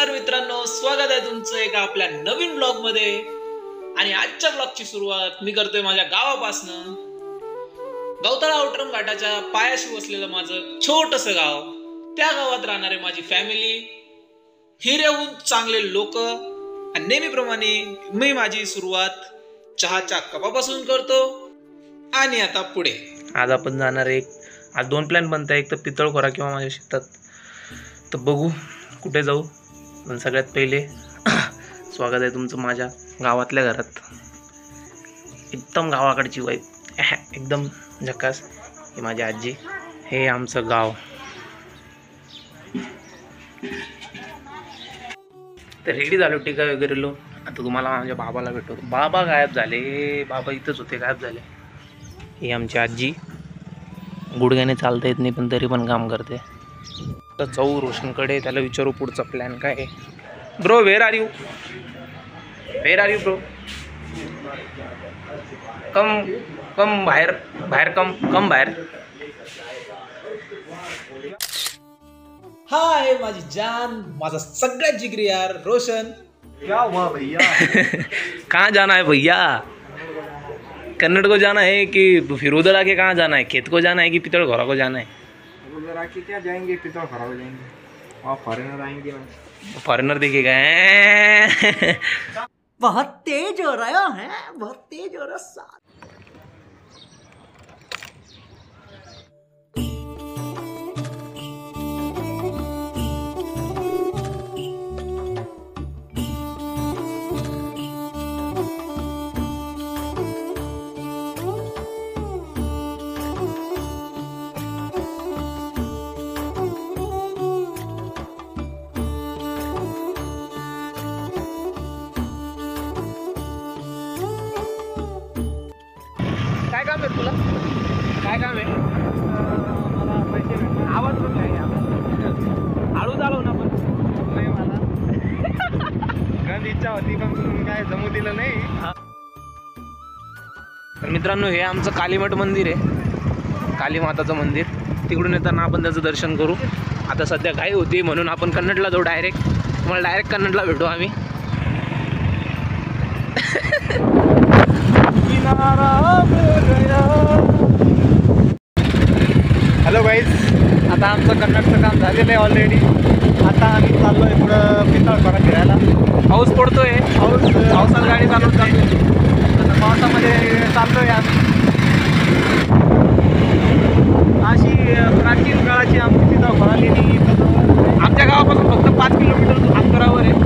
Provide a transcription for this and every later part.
नमस्कार मित्रांनो, स्वागत आहे तुमचं एका आपल्या नवीन ब्लॉग मध्ये। आणि आजच्या ब्लॉगची सुरुवात मी करतोय माझ्या गावापासनं। गौतळा औटरम घाटाच्या पायाशी वसलेलं माझं छोटंसं गाव, त्या गावात राहणारे माझी फॅमिली, हिरेहून चांगले लोक। आणि नेहमीप्रमाणे मी माझी सुरुवात चहाच्या कपापासून करतो। आणि आता पुढे आज आपण जाणार आज दोन प्लॅन बनताय, एक तर पितळखोरा किंवा माझ्या शेतात, तर बघू कुठे जाऊ। पण सगळ्यात पहिले स्वागत आहे तुमचं माझ्या गावातल्या घरात। एकदम गावाकडची वाईब, एकदम झकास। ही माझी आजी, हे आमचं गाव। तर रेडी झालो, टीका वगैरे लो। आता तुम्हाला माझ्या बाबाला भेटवतो। बाबा गायब झाले, बाबा इथंच होते, गायब झाले। ही आमची आजी, गुडघ्याने चालता येत नाही पण तरी पण काम करते। तर जाऊ रोशनकडे, त्याला विचारू पुढचा प्लॅन काय आहे। Bro, where are you bro? Come बाहेर कम बाहेर। हा आहे माझी जान, माझा सगळ्यात जिगरी यार रोशन। क्या हुआ भैया? कहाँ जाना है भैया? कन्नड़ को जाना है कि फिर उधर आके कहाँ जाना है? खेत को जाना है कि पितळखोरा को जाना है? उधर आके क्या जाएंगे, पितळखोरा को जाएंगे। वहाँ फॉरेनर आएंगे ना, फॉरेनर देखेगा हैं? बहुत तेज हो रहा है, बहुत तेज हो रहा। काय काम आहे तुला? काय काम आहे? मला पैसे भेटले। आवाज पण नाही, हळू चालव ना। पण नाही, मला गंज इच्छा होती पण काय जमू दिलं नाही। तर मित्रांनो, हे आमचं कालीमठ मंदिर आहे, काली माताचं मंदिर। तिकडून येताना आपण त्याचं दर्शन करू। आता सध्या घाई होती म्हणून आपण कन्नडला जाऊ डायरेक्ट। तुम्हाला डायरेक्ट कन्नडला भेटू आम्ही। हॅलो गाईज, आता आमचं कन्नडचं काम झालेलं आहे ऑलरेडी। आता आम्ही चाललो आहे पुढं पितळखोरा फिरायला। पाऊस पडतोय, पावसात गाडी चालवत चालली, आता पावसामध्ये चाललो आहे आम्ही। अशी प्राचीन काळाची आमची पितळखोरा लेणी आमच्या गावापासून फक्त 5 किलोमीटर अंतरावर आहे।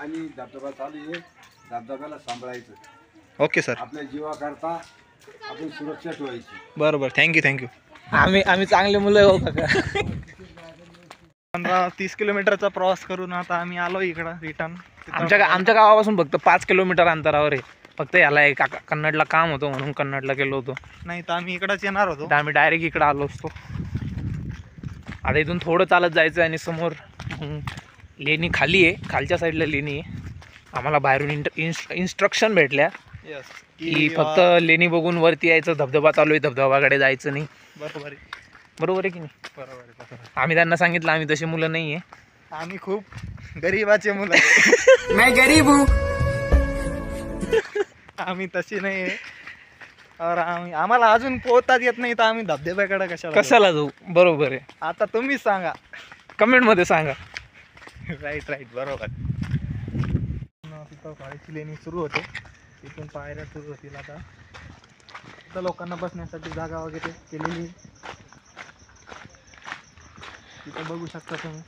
आणि धबधबा चालू आहे, धबधब्याला सांभाळायचं। ओके सर, आपल्या जीवाकरता आपण सुरक्षा ठेवायची। बरोबर, थँक्यू। आम्ही चांगले मुलं हो काका। 15-30 किलोमीटरचा प्रवास करून आता आम्ही आलो इकडं रिटर्न। आमच्या गावापासून फक्त 5 किलोमीटर अंतरावर आहे। फक्त याला एक कन्नडला काम होतं म्हणून कन्नडला गेलो होतो, नाही तर आम्ही इकडंच येणार होतो। तर आम्ही डायरेक्ट इकडं आलो असतो। आता इथून थोडं चालत जायचं आणि समोर लेणी खाली आहे, खालच्या साईडला लेणी आहे। आम्हाला बाहेरून इन्स्ट्रक्शन भेटल्या की फक्त लेणी बघून वरती यायचं, धबधबा चालू आहे, धबधबाकडे जायचं नाही। बरोबर आहे की नाही? बरोबर। आम्ही त्यांना सांगितलं आम्ही तशी मुलं नाही आहे, आम्ही खूप गरीबाचे मुलं आहे। मैं गरीब हूँ। आम्ही तशी नाही आहे। और आम्हाला अजून पोहताच येत नाही, तर आम्ही धबधब्याकडे कशाला जाऊ? बरोबर आहे, आता तुम्हीच सांगा, कमेंट मध्ये सांगा। राईट, बरोबर। तिथं पाण्याची लेणी सुरू होते, तिथून पायऱ्या सुरू होतील। आता लोकांना बसण्यासाठी जागा वगैरे केलेली, तिथं बघू शकता तुम्ही।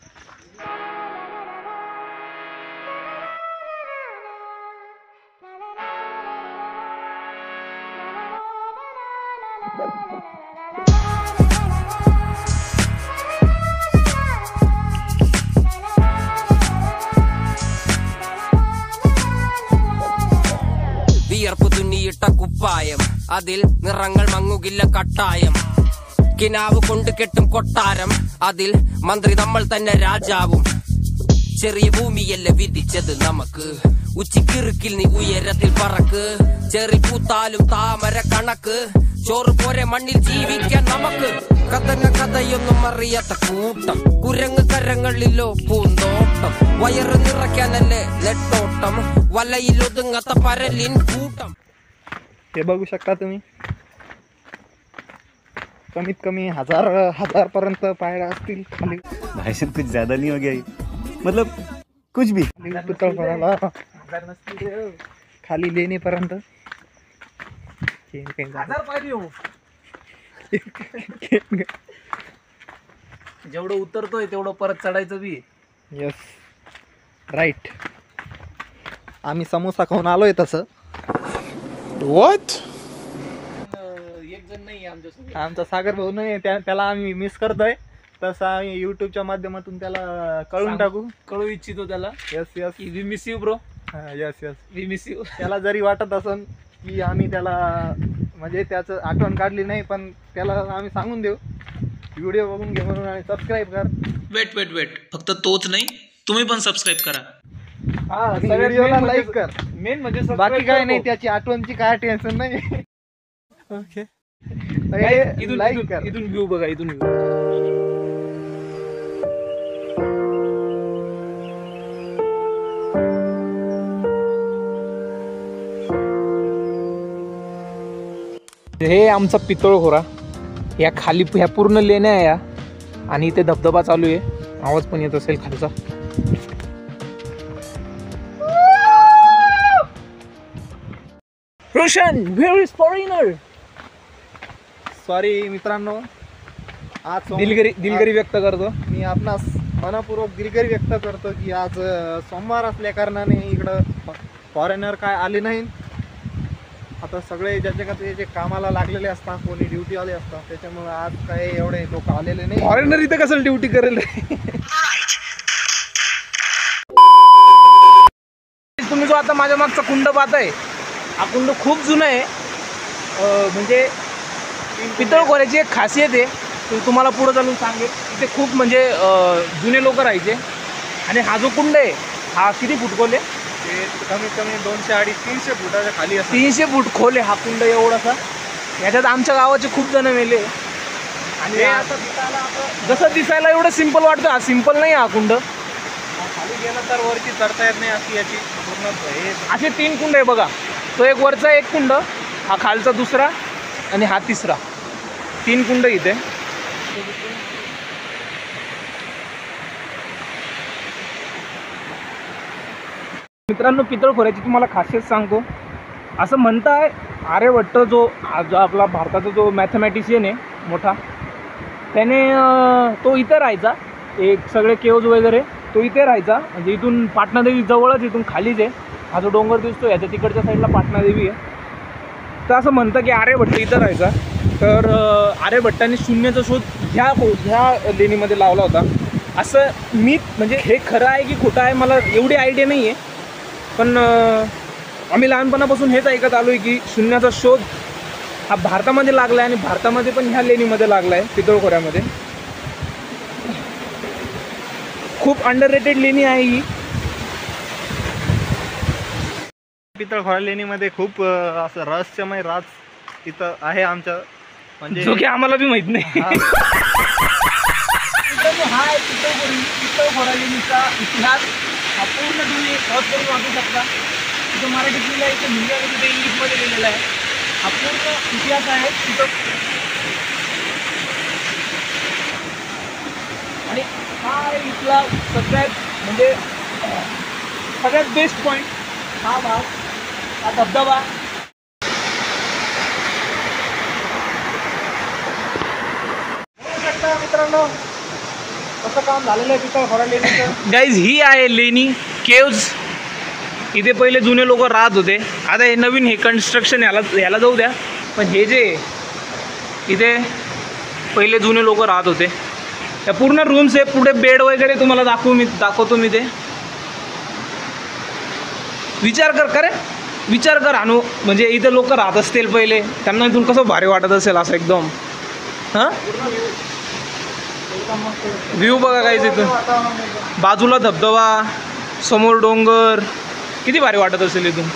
വിയർപ്പ് തുന്നിയിട്ട കുപ്പായം, അതിൽ നിറങ്ങൾ മങ്ങുകില്ല കട്ടായം. കിനാവ് കൊണ്ട് കെട്ടും കൊട്ടാരം അതിൽ മന്ത്രി നമ്മൾ തന്നെ രാജാവും ചെറിയ ഭൂമിയല്ല വിധിച്ചത് നമുക്ക് ഉച്ചിക്കിറുക്കിൽ നീ ഉയരത്തിൽ പറക്ക് ചെറി പൂത്താലും താമര കണക്ക് ചോറ് പോരെ മണ്ണിൽ ജീവിക്കാൻ നമുക്ക് കഥന കഥയൊന്നും അറിയാത്ത കൂട്ടം കുരങ്ങ് കരങ്ങളിലോ പൂന്തോട്ടം വയറ് നിറയ്ക്കാനല്ലേ നെട്ടോട്ടം വലയിൽ ഒതുങ്ങാത്ത പരലിൻ കൂട്ടം. हे बघू शकता तुम्ही, कमीत कमी हजार पर्यंत पायऱ्या असतील खाली. भाई साहब कुछ ज्यादा नहीं हो गया ये? मतलब कुछ भी. पितळखोऱ्याला खाली लेणीपर्यंत जेवढं उतरतोय तेवढं परत चढायचं बी. Yes right. आम्ही समोसा खाऊन आलोय तसं. एक जण नाही आमच्या आमचा सागर भाऊ नाही, त्याला आम्ही मिस करतोय. तसं आम्ही यूट्यूबच्या माध्यमातून त्याला कळून टाकू, कळू इच्छितो त्याला. Yes yes we miss you bro. Yes yes. We miss you. त्याला जरी वाटत असेल की आम्ही त्याला म्हणजे त्याचं आठवण काढली नाही, पण त्याला आम्ही सांगून देऊ व्हिडिओ बघून घे म्हणून आणि सबस्क्राईब कर. वेट फक्त तोच नाही, तुम्ही पण सबस्क्राईब करा. व्हिडिओला लाईक कर. मेन म्हणजे बाकी काय नाही, त्याची आठवणची काय टेन्शन नाही. ओके लाईक कर. इथून व्ह्यू बघा, इथून व्ह्यू. हे आमचा पितळखोरा. या खाली ह्या पूर्ण लेण्या आहे या, आणि इथे धबधबा चालू आहे. आवाज पण येत असेल खालचा. Roshan, where is foreigner? Sorry मित्रांनो, आज दिलगिरी व्यक्त करतो. मी आपणास मनापूर्वक दिलगिरी व्यक्त करतो की आज सोमवार असल्या कारणाने इकडं फॉरेनर काय आले नाही. आता सगळे ज्याच्या जे कामाला लागलेले असतात, कोणी ड्युटीवाले असतात, त्याच्यामुळे आज काही एवढे लोक आलेले नाही. फॉरेनर इथं कसं ड्युटी करेल? तुम्ही जो आता माझ्या मागचा कुंड पाहताय, हा कुंड खूप जुना आहे. म्हणजे पितळखोऱ्याची एक खासियत आहे, ती तुम्हाला पुढे चालून सांगेल. इथे खूप म्हणजे जुने लोक राहायचे. आणि हा जो कुंड आहे हा किती फूट खोल आहे? कमीत कमी 200-300 फुटाच्या खाली असतात. 300 फूट खोल आहे हा कुंड एवढासा. याच्यात आमच्या गावाचे खूप जण मेले. आणि आता दिसायला आता जसं दिसायला एवढं सिंपल वाटतं, हा सिंपल नाही हा कुंड. खाली गेलं तर वरती चढता येत नाही अशी याची पूर्ण हे. असे 3 कुंड आहे बघा. तो एक वरचा एक कुंड, हा खालचा दुसरा, आणि हा तिसरा. 3 कुंड इथे. मित्रांनो, पितळखोऱ्याची तुम्हाला खासियत सांगतो. असं म्हणताय आर्यभट्ट जो आपला भारताचा जो मॅथमॅटिशियन आहे मोठा, त्याने तो इथं राहायचा. एक सगळे केव्ज वगैरे तो इथे राहायचा. म्हणजे इथून पाटणादेवी जवळच, इथून खालीच आहे. हा जो डोंगर दिसतो याच्या तिकडच्या साईडला पाटणादेवी आहे. तर असं म्हणतं की आर्यभट्ट इथं राहायचा. तर आर्यभट्टाने शून्याचा शोध ह्या लेणीमध्ये लावला होता. असं मी म्हणजे हे खरं आहे की खोटं आहे मला एवढी आयडिया नाही आहे, पण आम्ही लहानपणापासून हेच ऐकत आलो आहे की शून्याचा शोध हा भारतामध्ये लागला आहे, आणि भारतामध्ये पण ह्या लेणीमध्ये लागला आहे, पितळखोऱ्यामध्ये. खूप अंडररेटेड लेणी आहे ही. पितळखोरा लेणीमध्ये खूप असं रहस्यमय राज इथं आहे आमच्या, म्हणजे जो की आम्हाला बी माहित नाही. हा आहे पितळखोरा लेणीचा इतिहास. हा पूर्ण तुम्ही सर्च करून वाचू शकता. तिथं मराठीत लिहिलं आहे, इथं हिंदी आणि तिथे इंग्लिशमध्ये लिहिलेला आहे. हा पूर्ण इतिहास आहे तिथं. आणि हा इथला सगळ्यात म्हणजे सगळ्यात बेस्ट पॉईंट हा भाग, हा धबधबा. मित्रांनो कसं काम झालेलं आहे पितळखोरा लेणीचं. गाईज, ही आहे लेणी केव्ज. इथे पहिले जुने लोक राहत होते. आता हे नवीन हे कन्स्ट्रक्शन ह्याला जाऊ द्या, पण हे जे इथे पहिले जुने लोक राहत होते, त्या पूर्ण रूम्स आहे. पुढे बेड वगैरे तुम्हाला दाखवतो मी ते. विचार कर अनु, म्हणजे इथे लोक राहत असतील पहिले, त्यांना इथून कसं भारी वाटत असेल असं एकदम. हां व्ह्यू बघा काय इथून, बाजूला धबधबा, समोर डोंगर, किती भारी वाटत असेल इथून.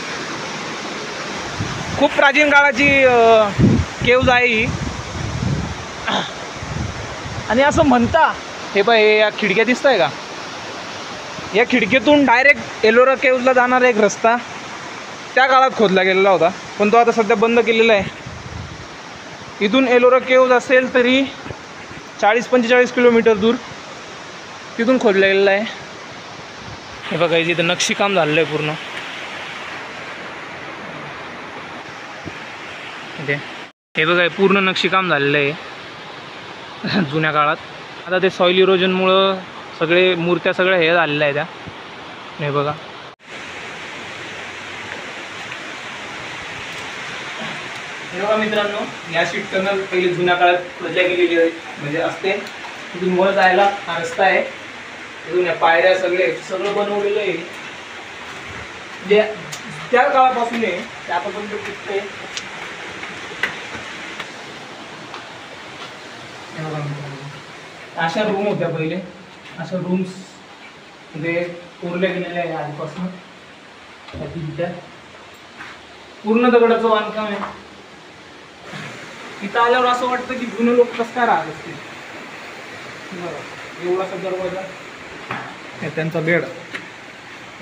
खूप प्राचीन काळाची केव्ज आहे ही. आणि असं म्हणता, हे बघ हे या खिडक्या दिसत आहे का, या खिडकीतून डायरेक्ट एलोरा केव्जला जाणारा एक रस्ता त्या काळात खोदला गेलेला होता, पण तो आता सध्या बंद केलेला आहे. इथून एलोरा केव्ज असेल तरी 40-45 किलोमीटर दूर तिथून खोदला गेलेला आहे. हे बघा इथं नक्षीकाम झालेलं आहे पूर्ण. हे बघा पूर्ण नक्षीकाम झालेलं आहे जुन्या काळात. आता ते सॉइल इरोजनमुळं सगळे मूर्त्या सगळ्या हे झालेल्या आहे त्या. हे बघा हे बघा मित्रांनो, या शीट टनल पहिले जुन्या काळात खोदल्या गेलेली आहे, म्हणजे असते. तिथून वर जायला हा रस्ता आहे, तिथून या पायऱ्या सगळं बनवलेलं आहे. म्हणजे त्या काळापासून आहे ते आतापर्यंत टिकतंय. अशा रूम होत्या पहिले, अशा रूम्स मध्ये कोरल्या गेलेल्या आहे आधीपासून. पूर्ण दगडाचं बांधकाम आहे. इथं आल्यावर असं वाटतं की जुने लोक कसं काय राहत असतील. एवढासा दरवाजा, हे त्यांचा बेड,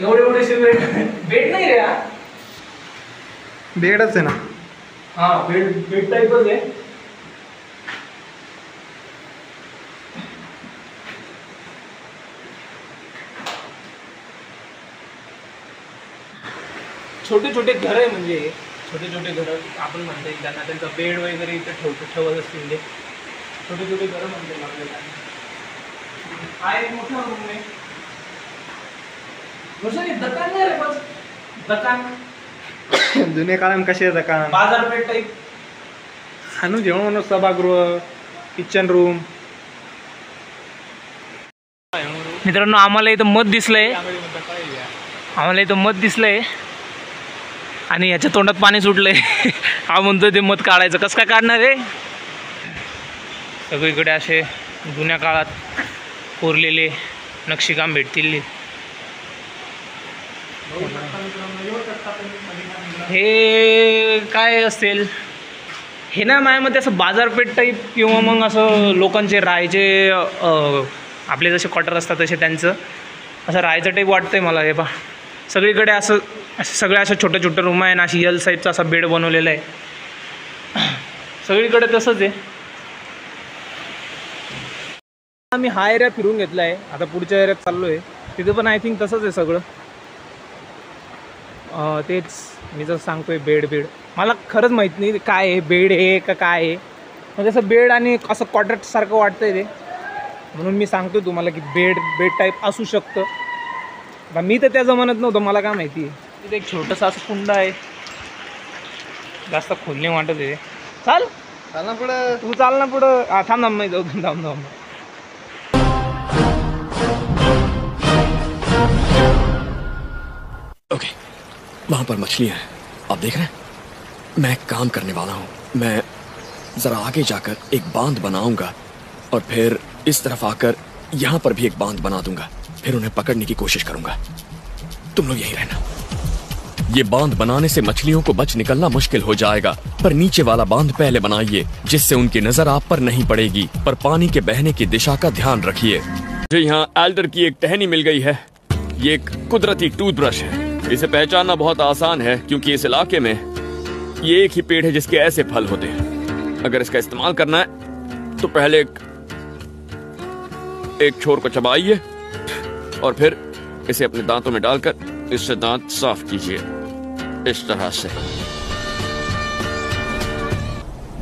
एवढेसे बेड नाही रे, बेडच आहे ना. हा बेड टाईपच आहे. छोटे छोटे घर आहे, म्हणजे छोटे छोटे घर आपण म्हणता येईल त्यांना. त्यांचा बेड वगैरे इथं ठेवत असतील ते छोटे छोटे घरं म्हणता येईल आपल्याला. हा एक मोठा रूम आहे. दुकान नाही रे, बस दुकान जुने काळात कसे दुकान, बाजारपेठ टाईप. आणू जेवण म्हणून सभागृह, किचन रूम. मित्रांनो आम्हाला इथं मध दिसलंय, आणि याच्या तोंडात पाणी सुटलंय. हा म्हणतोय ते मध काढायचं, कसं काय काढणार आहे. सगळीकडे असे जुन्या काळात कोरलेले नक्षीकाम भेटतील. हे काय असेल हे ना, माझ्यामध्ये असं बाजारपेठ टाईप किंवा मग असं लोकांचे राहायचे, आपले जसे क्वार्टर असतात तसे त्यांचं असं राहायचं टाईप वाटतंय मला. हे पहा सगळीकडे असं सगळ्या अशा छोट्या छोट्या रूम आहे, अशी यल साईजचा असा बेड बनवलेला आहे. सगळीकडे तसंच आहे. आम्ही हा एरिया फिरून घेतला आहे, आता पुढच्या एरियात चाललो आहे. तिथे पण आय थिंक तसंच आहे सगळं. तेच मी जसं सांगतोय बेड मला खरंच माहीत नाही काय आहे, बेड आहे का काय आहे. म्हणजे असं बेड आणि असं क्वाड्रेटसारखं वाटतंय ते, म्हणून मी सांगतोय तुम्हाला की बेड टाईप असू शकतं. मी तर त्या जमान्यात नव्हतं, मला काय माहिती आहे. तिथे एक छोटंसं असं कुंड आहे, जास्त खोलणे वाटत आहे. चाल ना पुढं, तू चाल ना पुढं. थांब नाही जाऊ, थांब. ओके, वहाँ पर मछलियाँ हैं, आप देख रहे हैं. मैं एक काम करने वाला हूँ. मैं ज़रा आगे जाकर एक बांध बनाऊंगा और फिर इस तरफ आकर यहाँ पर भी एक बांध बना दूंगा. फिर उन्हें पकड़ने की कोशिश करूंगा. तुम लोग यहीं रहना. ये बांध बनाने से मछलियों को बच निकलना मुश्किल हो जाएगा, पर नीचे वाला बांध पहले बनाइए, जिससे उनकी नजर आप पर नहीं पड़ेगी, पर पानी के बहने की दिशा का ध्यान रखिए. मुझे यहाँ एल्डर की एक टहनी मिल गई है. ये एक कुदरती टूथब्रश है. इसे पहचानना बहुत आसान है क्योंकि इस इलाके में ये एक ही पेड़ है जिसके ऐसे फल होते हैं. अगर इसका इस्तेमाल करना है तो पहले एक छोर को चबाइए और फिर इसे अपने दांतों में डालकर इससे दांत साफ कीजिए, इस तरह से.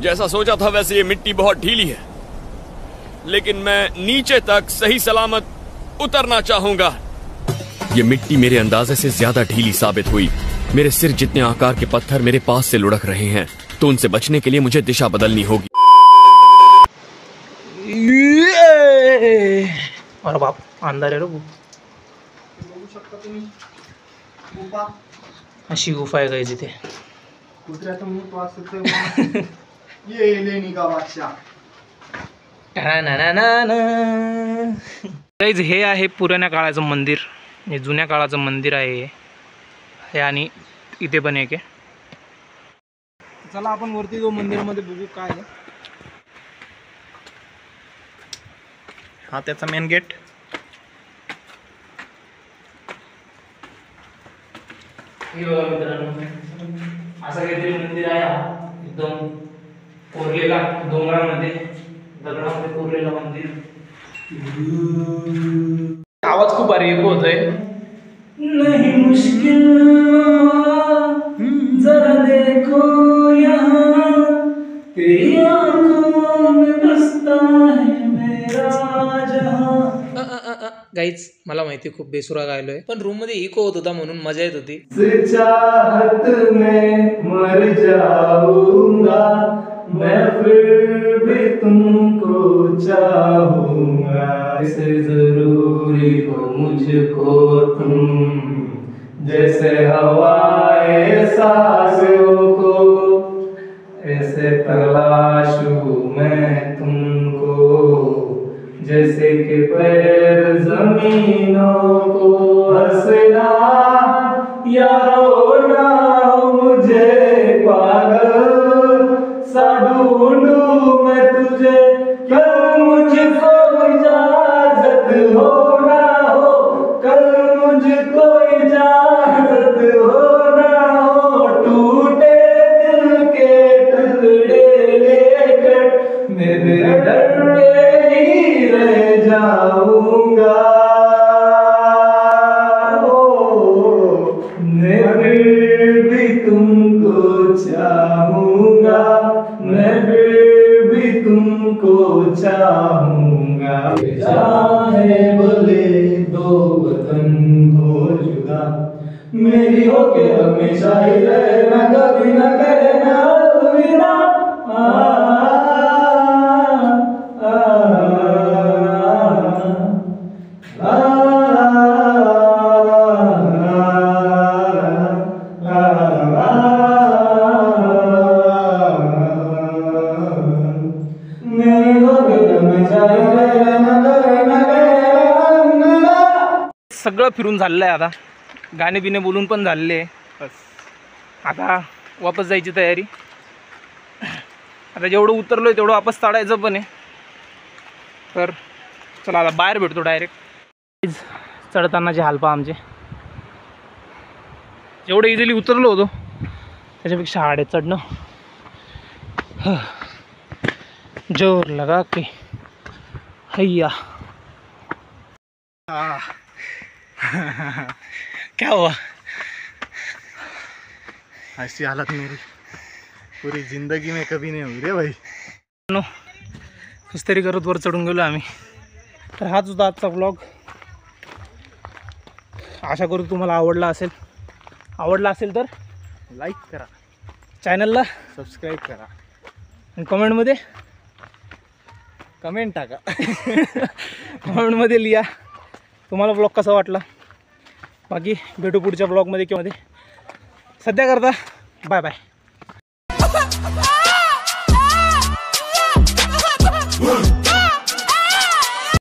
जैसा सोचा था वैसे ये मिट्टी बहुत ढीली है, लेकिन मैं नीचे तक सही सलामत उतरना चाहूंगा. ये मिट्टी मेरे अंदाजे से ज्यादा ढीली साबित हुई. मेरे सिर जितने आकार के पत्थर मेरे पास से लुढ़क रहे हैं, तो उनसे बचने के लिए मुझे दिशा बदलनी होगी. अरे बाप, अंधार आहे रे. बघू शकता तुम्ही गुफा, अशी गुफा आहे काय तिथे. कुत्र्याचं मूत वाचत ये लेणी का बादशाह. गाईज हे आहे पुराण्या काळाचं मंदिर, हे जुन्या काळाचं मंदिर आहे हे आणि इथे पण एक आहे. चला आपण वरती जो मंदिरामध्ये बघू काय आहे. हा त्याचा मेन गेट. असं काहीतरी मंदिर आहे एकदम कोरलेला डोंगरामध्ये दगडामध्ये कोरलेला मंदिर. आवाज खूप भारी इको होतोय. नहीं मुश्किल जरा देखो यहाँ तेरी आँखों में बसता है मेरा जहां. गाईच मला माहिती खूप बेसुरा गायलोय, पण रूम मध्ये इको होत होता म्हणून मजा येत होती. चाहत में मर जाऊंगा मैं फिर भी तुमको चाहूंगा. ऐसे जरूरी हो मुझको तुम जैसे हवाएं सांसों को, ऐसे तलाशूं मैं तुमको जैसे कि पैर जमीनों को. हंसना या रोना मुझे पागल सा ढूंढूं मैं तुझे. कल मुझको इजाजत हो ना हो, कल मुझको इजाजत हो ना हो. टूटे दिल के टुकड़े लेकर मेरे डर पे ही रह जाऊंगा. मैं फिर भी तुमको चाहूंगा, मैं फिर भी तुमको चाहूंगा. चाहे भले दो वतन हो जुदा, मेरी होके हमेशा ही रहना, कभी न कहना अलविदा. सगळं फिरून झालेलं आहे आता, गाणे बिणे बोलून पण झालेले आहे. बस आता वापस जायची तयारी. आता जेवढं उतरलो आहे तेवढं वापस चढायचं पण आहे. तर चला आता बाहेर भेटतो डायरेक्ट. चढतानाचे हाल पहा आमचे. जेवढं इझिली उतरलो होतो त्याच्यापेक्षा हाड आहे चढणं. जोर लगा के हैया. क्या हुआ? ऐसी हालत मेरी पूरी जिंदगी में कभी नहीं हुई रे भाई. कुछ तरी करत वर चढून गेलो आम्ही. तर हाच होता आजचा व्लॉग. आशा करू तुम्हाला आवडला असेल तर लाईक करा, चॅनलला सबस्क्राईब करा आणि कमेंटमध्ये कमेंट टाका. कमेंटमध्ये लिहा तुम्हाला ब्लॉग कसा वाटला. बाकी भेटू पुढच्या ब्लॉगमध्ये किंवा सध्या करता बाय बाय.